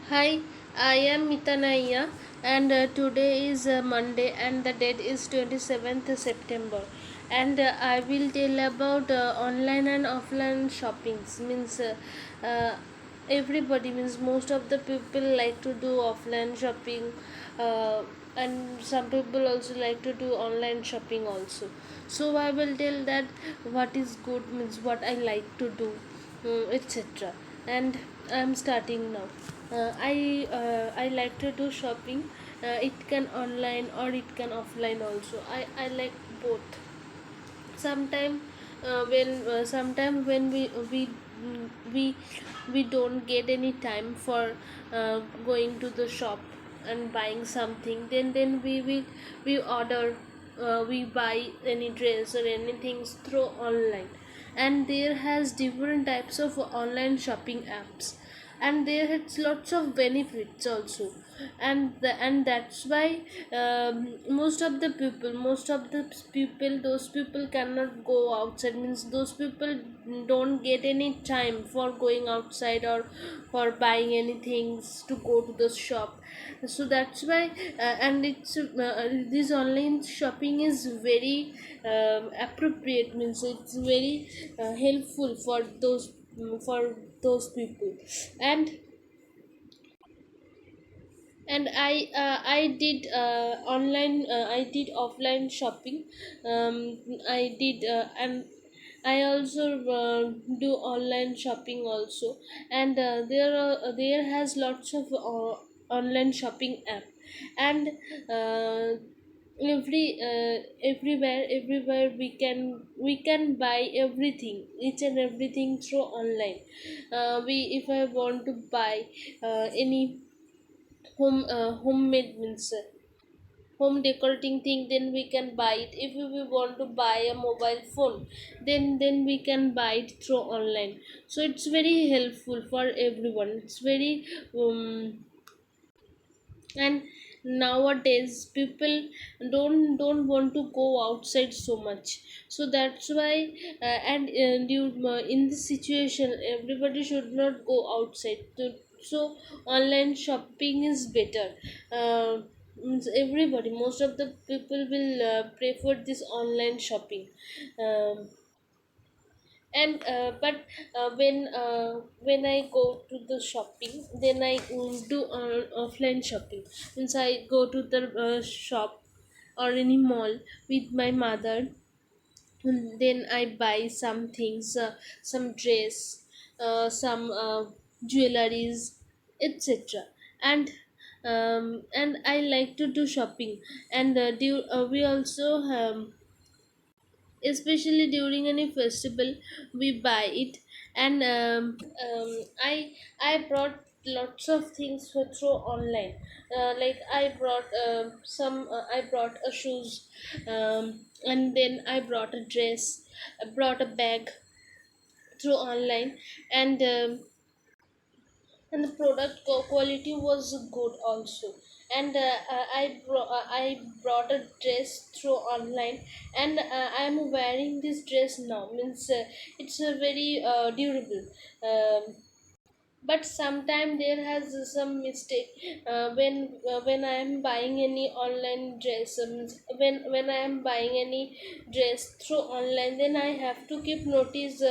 Hi, I am Mitanaya and today is Monday and the date is 27th September and I will tell about online and offline shoppings means uh, everybody means most of the people like to do offline shopping uh, and some people also like to do online shopping also. So I will tell that what is good means what I like to do, etc. And I am starting now. I like to do shopping. It can online or it can offline also. I like both. Sometime when we we don't get any time for going to the shop and buying something, then we order, we buy any dress or anything through online. And there has different types of online shopping apps, and there has lots of benefits also. And that's why most of the people those people cannot go outside, means those people don't get any time for going outside or for buying anything to go to the shop. So that's why and it's this online shopping is very appropriate, means it's very helpful for those people. And and I uh, I did online I did offline shopping. I did and I also do online shopping also. And there has lots of online shopping app. And everywhere we can buy everything, each and everything through online. We If I want to buy any homemade means home decorating thing, then we can buy it. If we want to buy a mobile phone, then we can buy it through online. So it's very helpful for everyone. It's very and nowadays people don't want to go outside so much. So that's why in this situation everybody should not go outside so online shopping is better. Means everybody, most of the people will prefer this online shopping. um, and when I go to the shopping, then I do offline shopping. Means I go to the shop or any mall with my mother, and then I buy some things, some dress, some jewelries, etc. And I like to do shopping. And we also especially during any festival we buy it. And I brought lots of things through online. Like I brought a shoes, and then I brought a dress, I brought a bag through online. And um, and the product quality was good also. And I brought a dress through online. And I'm wearing this dress now, means it's a very durable. But sometime there has some mistake when I am buying any online dress. When I am buying any dress through online, then I have to keep notice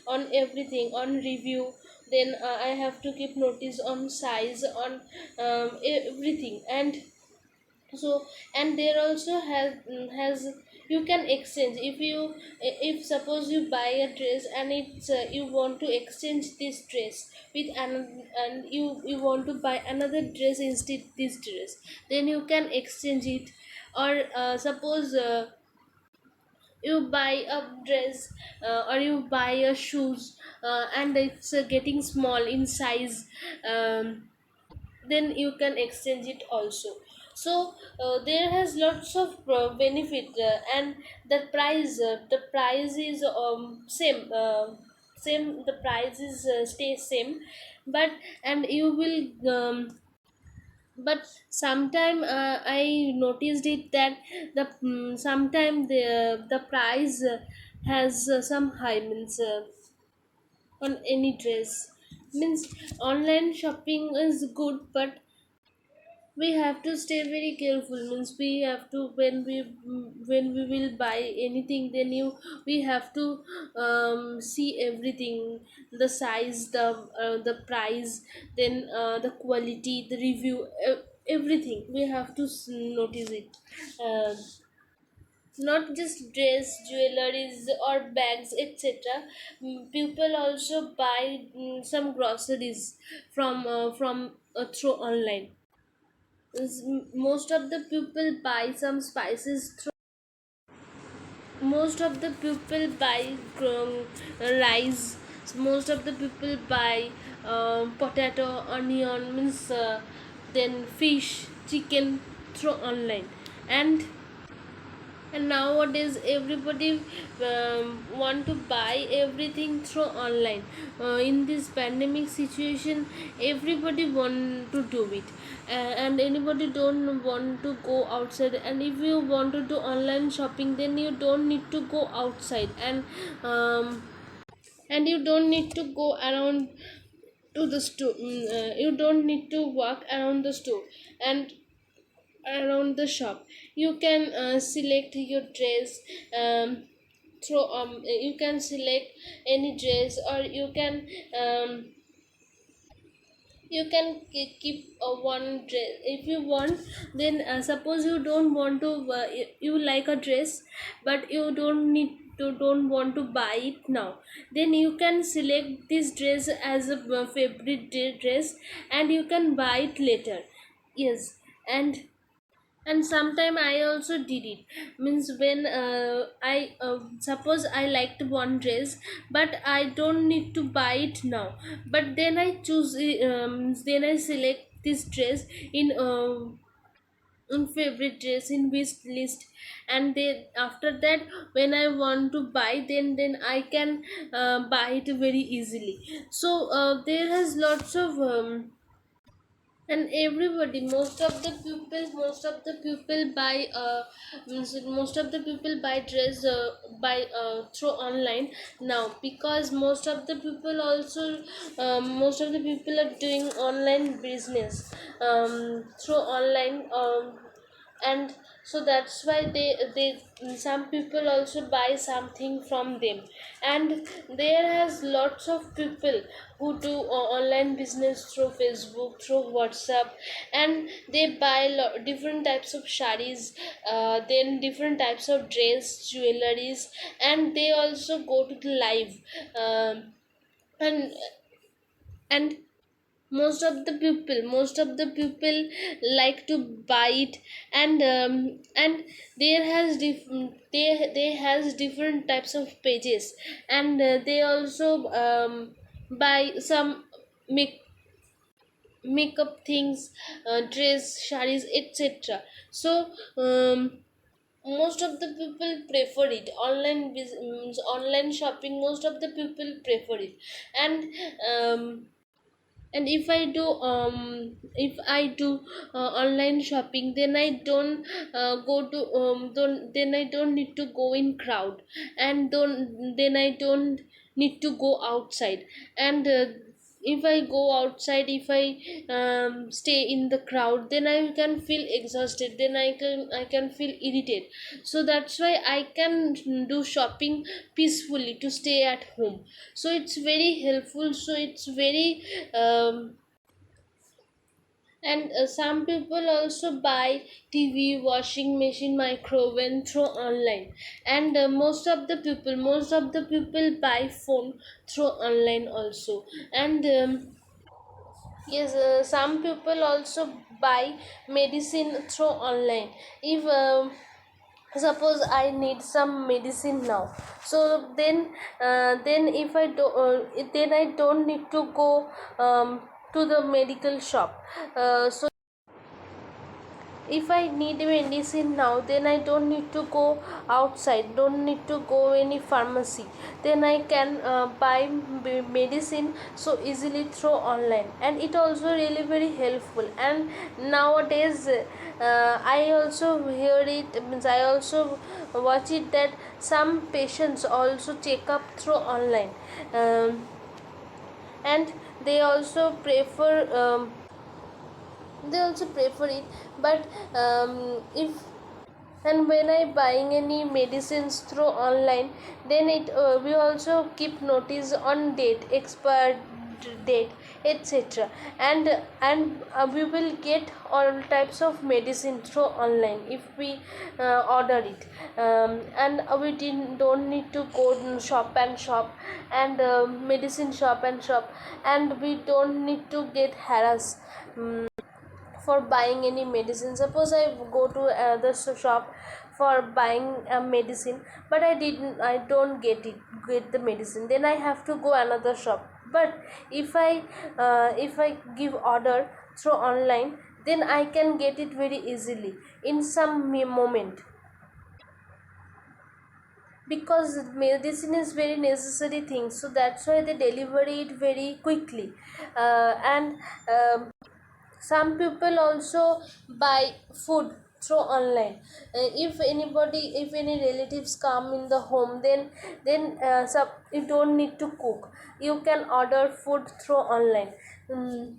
on everything, on review. Then I have to keep notice on size, on everything. So and there also has you can exchange. If suppose you buy a dress and it's you want to exchange this dress with and you want to buy another dress instead this dress, then you can exchange it. Or suppose you buy a dress, or you buy a shoes, and it's getting small in size, then you can exchange it also. So there has lots of benefit. And the price is same. The price is stay same. But and you will but sometime I noticed it that sometime the price has some high, means on any dress. means online shopping is good, but we have to stay very careful. Means we have to, when we will buy anything, then we have to see everything, the size, the price, then the quality, the review, everything we have to notice it. uh, Not just dress, jewelries or bags, etc. People also buy some groceries from through online. Most of the people buy some spices through. Most of the people buy rice. Most of the people buy potato, onion, means then fish, chicken through online. And nowadays everybody want to buy everything through online. In this pandemic situation, everybody want to do it, and anybody don't want to go outside. And if you want to do online shopping, then you don't need to go outside, um, and you don't need to go around to the store. You don't need to walk around the store and around the shop. You can select your dress, through you can select any dress, or keep one dress if you want. Then suppose you don't want to, you like a dress, but you don't want to buy it now, then you can select this dress as a favorite dress, and you can buy it later. Yes. And sometime I also did it. Means when I suppose I liked one dress, but I don't need to buy it now, but then I choose then I select this dress in favorite dress in wish list. And then after that, when I want to buy, then I can buy it very easily. So there has lots of and everybody, most of the people buy most of the people buy dress buy through online now, because most of the people are doing online business through online, and so that's why they some people also buy something from them. And there has lots of people who do online business through Facebook, through WhatsApp, and they buy different types of sarees, then different types of dress, jewelries, and they also go to the live, and and most of the people like to buy it. And they has different types of pages, and they also buy some make makeup things, dress, sarees, etc. So um, most of the people prefer it online shopping. Most of the people prefer it. And um, and if I do online shopping, then I don't go to don't then I don't need to go in crowd, and don't then I don't need to go outside. And if I go outside, if I stay in the crowd, then I can feel exhausted, then I can feel irritated. So that's why I can do shopping peacefully to stay at home. So it's very helpful. So it's very and some people also buy TV, washing machine, microwave through online. And most of the people buy phone through online also. And yes, some people also buy medicine through online. If suppose I need some medicine now, so then if I do then I don't need to go to the medical shop. So if I need medicine now, then I don't need to go outside, don't need to go any pharmacy. Then I can buy medicine so easily through online, and it also really very helpful. And nowadays I also hear it, means I also watch it, that some patients also check up through online. And they also prefer it. But if and when I buying any medicines through online, then it we also keep notice on date, expired date, etc. And we will get all types of medicine through online if we order it. And we don't need to go shop and shop, and medicine shop and shop, and we don't need to get harassed for buying any medicine. Suppose I go to the shop for buying a medicine, but I don't get the medicine, then I have to go another shop. But if I give order through online, then I can get it very easily in some moment, because medicine is very necessary thing, so that's why they deliver it very quickly. And some people also buy food through online. If any relatives come in the home, then you don't need to cook, you can order food through online. Mm,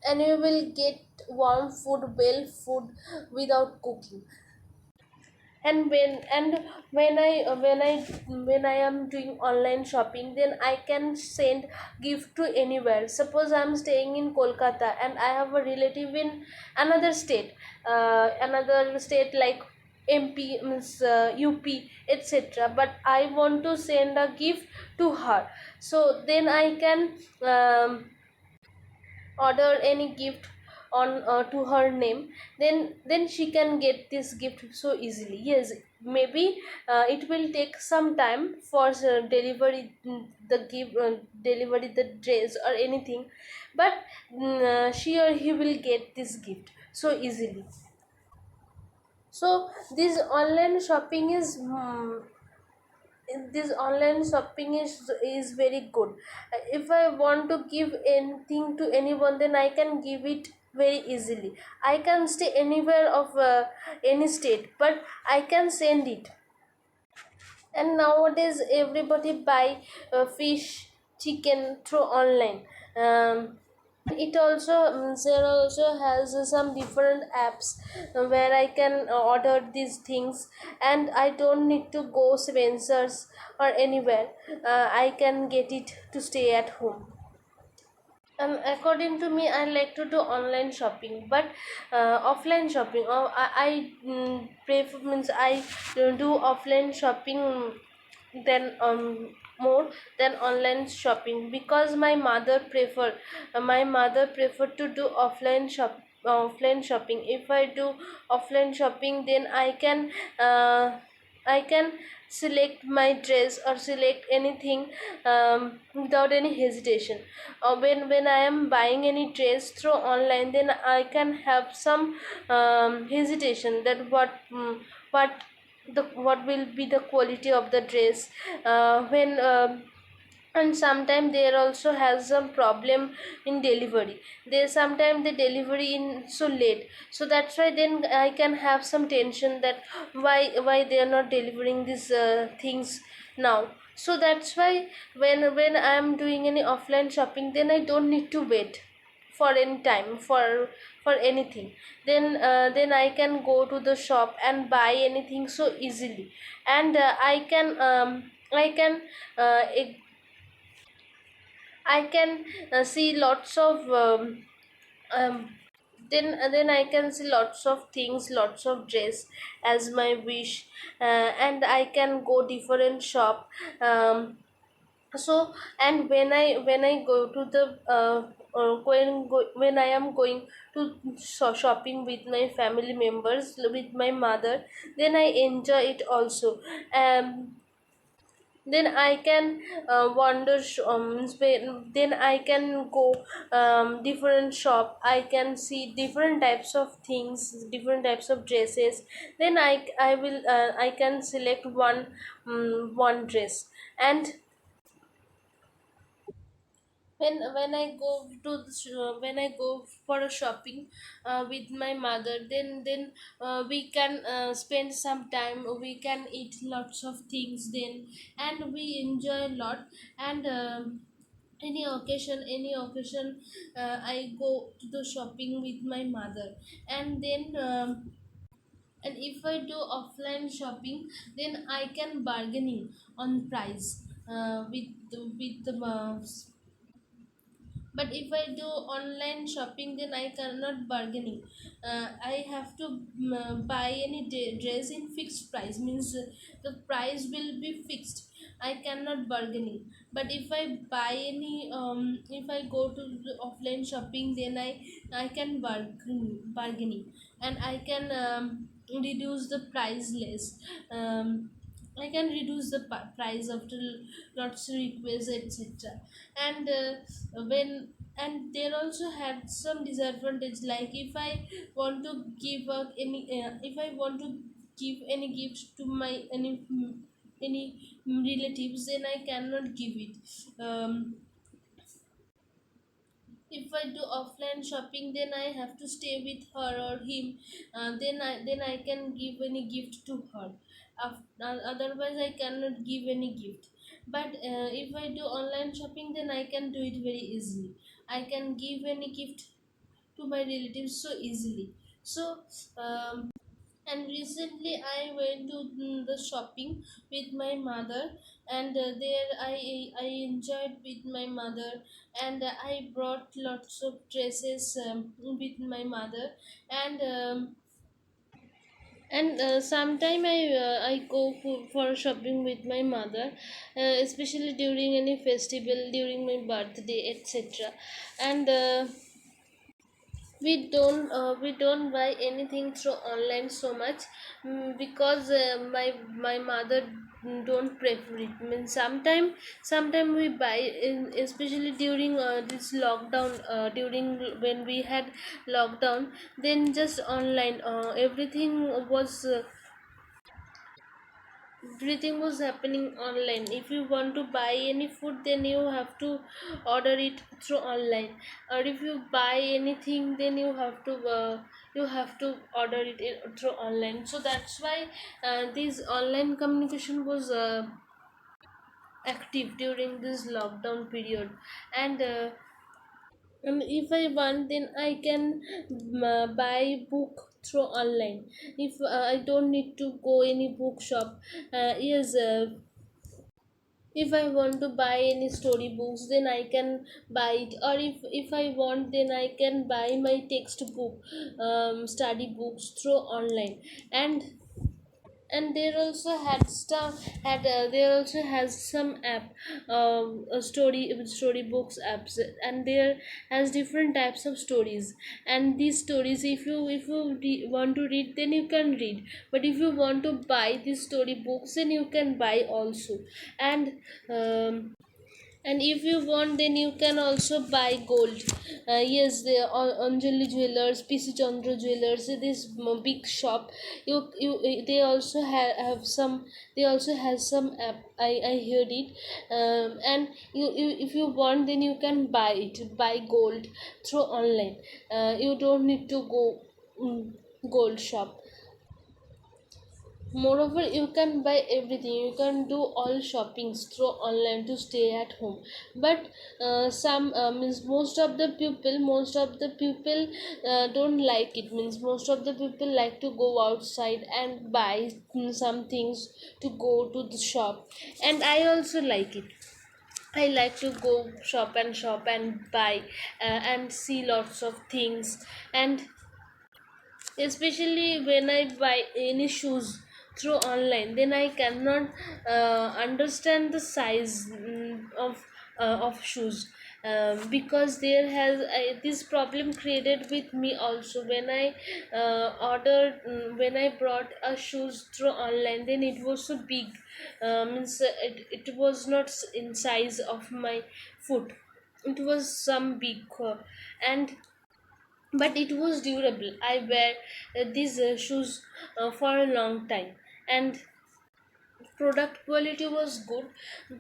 and you will get warm food, well food, without cooking. And when i am doing online shopping, then I can send gift to anywhere. Suppose I'm staying in Kolkata and I have a relative in another state like MP, means UP, etc., but I want to send a gift to her. So then I can um, order any gift on to her name, then she can get this gift so easily. Yes, maybe it will take some time for delivery, the gift, delivery the dress or anything, but she or he will get this gift so easily. So this online shopping is very good. If I want to give anything to anyone, then I can give it very easily. I can stay anywhere of any state, but I can send it. And nowadays everybody buy fish, chicken through online. It also there also has some different apps where I can order these things, and I don't need to go Spencer's or anywhere. I can get it to stay at home. According to me, I like to do online shopping, but offline shopping, I prefer, means I do offline shopping than more than online shopping, because my mother prefer to do offline shopping. If I do offline shopping, then I can select my dress or select anything without any hesitation. When I am buying any dress through online, then I can have some hesitation that what what will be the quality of the dress. When And sometimes there also has some problem in delivery. They sometimes the delivery in so late, so that's why then I can have some tension that why they are not delivering these things now. So that's why when I am doing any offline shopping, then I don't need to wait for any time for anything. Then I can go to the shop and buy anything so easily. And I can see lots of then I can see lots of things, lots of dress as my wish. And I can go different shop. So, and when I go to the when I am going to shopping with my family members, with my mother, then I enjoy it also. Then I can then I can go different shop. I can see different types of things, different types of dresses. Then I can select one dress. And when I go for a shopping with my mother, then we can spend some time, we can eat lots of things then, and we enjoy a lot. And any occasion, I go to the shopping with my mother. And then and if I do offline shopping, then I can bargaining on price with the but if I do online shopping, then I cannot bargaining. I have to buy any dress in fixed price, means the price will be fixed. I cannot bargaining. But if I buy any if I go to the offline shopping, then I can bargaining, and I can reduce the price less. I can reduce the price after lots of requests, etc. And when and there also had some disadvantage, like if I want to give out any if I want to give any gift to my any relatives, then I cannot give it. If I do offline shopping, then I have to stay with her or him. Then I can give any gift to her. Otherwise I cannot give any gift. But if I do online shopping, then I can do it very easily. I can give any gift to my relatives so easily. So and recently I went to the shopping with my mother. And there I enjoyed with my mother. And I brought lots of dresses with my mother. And sometime I go for shopping with my mother, especially during any festival, during my birthday, etc. And we don't buy anything through online so much, because my mother don't prefer it. I mean, sometime we buy especially during this lockdown, during when we had lockdown. Then just online, everything was happening online. If you want to buy any food, then you have to order it through online. Or if you buy anything, then you have to order it through online. So that's why this online communication was active during this lockdown period. And if I want, then I can buy book through online. If I don't need to go any bookshop. Yes, if I want to buy any storybooks, then I can buy it. Or if I want, then I can buy my textbook, study books through online. And there also had stuff had there also has some app, storybooks apps. And there has different types of stories. And these stories, if you want to read, then you can read. But if you want to buy these storybooks, then you can buy also. and um, and if you want, then you can also buy gold. Yes, the Anjali Jewelers, PC Chandra Jewelers, this big shop. They also have some. They also have some app. I heard it. And if you want, then you can buy it. Buy gold through online. You don't need to go gold shop. Moreover, you can buy everything. You can do all shoppings through online to stay at home. But some means most of the people don't like it. Means most of the people like to go outside and buy some things to go to the shop. And I also like it. I like to go shop and buy, and see lots of things. And especially when I buy any shoes through online, then I cannot understand the size of shoes. Because there has this problem created with me also. When I when I brought a shoes through online, then it was so big. Means it was not in size of my foot. It was some big, and but it was durable. I wear these shoes for a long time. And product quality was good.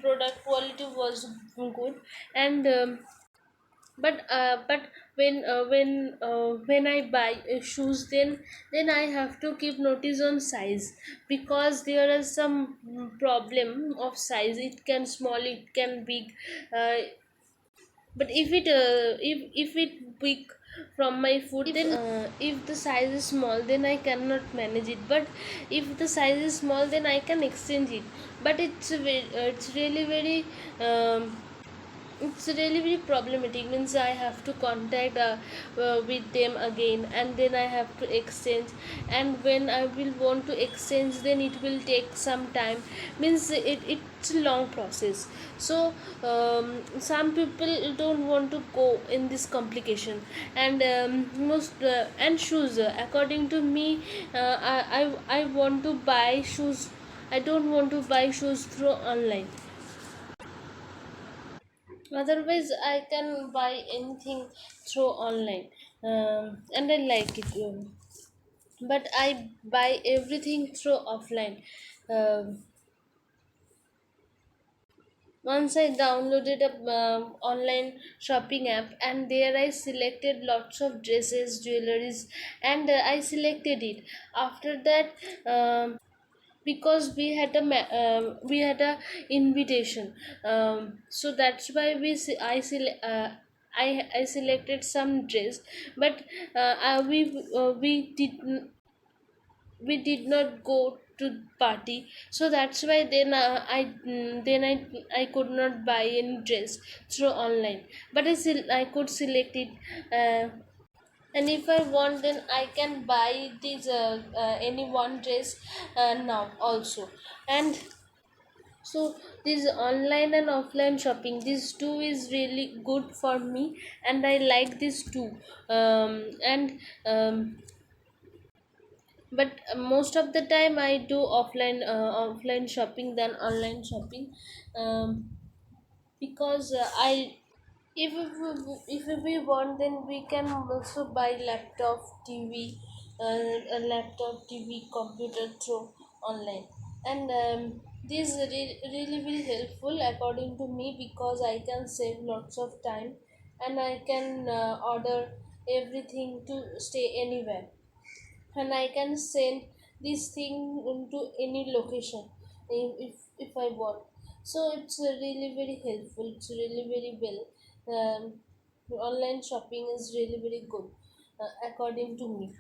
Product quality was good. And but when I buy shoes, then I have to keep notice on size. Because there is some problem of size. It can small, it can big. uh, but if it big from my foot, then if the size is small, then I cannot manage it. But if the size is small, then I can exchange it. But um, it's really very problematic, means I have to contact with them again, and then I have to exchange. And when I will want to exchange, then it will take some time, means it's a long process. So some people don't want to go in this complication. And most and shoes, according to me, I want to buy shoes. I don't want to buy shoes through online. Otherwise I can buy anything through online. And I like it. But I buy everything through offline. um, Once I downloaded a online shopping app, and there I selected lots of dresses, jewelries, and I selected it. After that, because we had a invitation, so that's why I selected some dress. But we did not go to party, so that's why then I could not buy any dress through online. But I could select it. And if I want, then I can buy this any one dress now also. And so this online and offline shopping, these two is really good for me, and I like this too. And But most of the time I do offline shopping than online shopping. um, because I if we want, then we can also buy laptop, TV, a laptop, TV, computer through online. And this is really very helpful according to me, because I can save lots of time, and I can order everything to stay anywhere, and I can send this thing into any location if I want. So it's really very helpful. It's really very well. Online shopping is really very good, according to me.